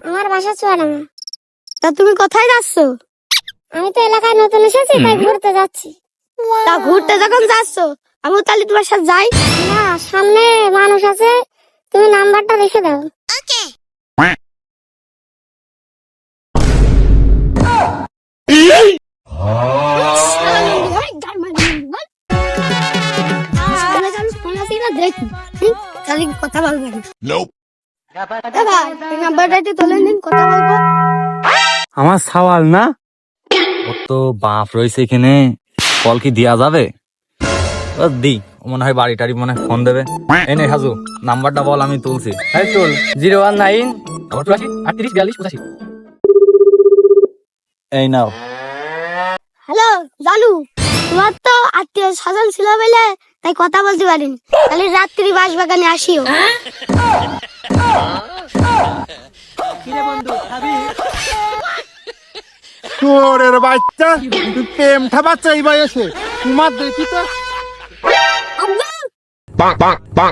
আমার বাসা চুয়াডাঙ্গা। তা তুমি কোথায় যাচ্ছ? আমি তো এলাকায় নতুন এসেছি, তাই ঘুরতে যাচ্ছি। তা ঘুরতে যখন যাচ্ছ আমি তাহলে তোমার সাথে যাই। না, সামনে মানুষ আছে, তুমি নাম্বারটা রেখে দাও। কথা বলবো নাম্বারটা একটু তোলে নিন, কথা বলবো। আমার সওয়াল না, ও তো বাপ রয়েছে এখানে, কল কি দেয়া যাবে? ও দি, ও মনে হয় বাড়ি টাড়ি মনে হয় ফোন দেবে। এই নে হাজু, নাম্বারটা বল, আমি তুলছি। এই চল 019 88 42 85। এই নাও। হ্যালো জানু, তোমার তো আত্মীয় স্বজন ছিল বলে তাই কথা বলতে পারিনি। তাহলে রাত্রি বাসবাগানে আসিও। চোরের বাচ্চা, তুই প্রেম ঠাবাচ্চা এই বয়সে, তোমার দেখি তো। আব্বা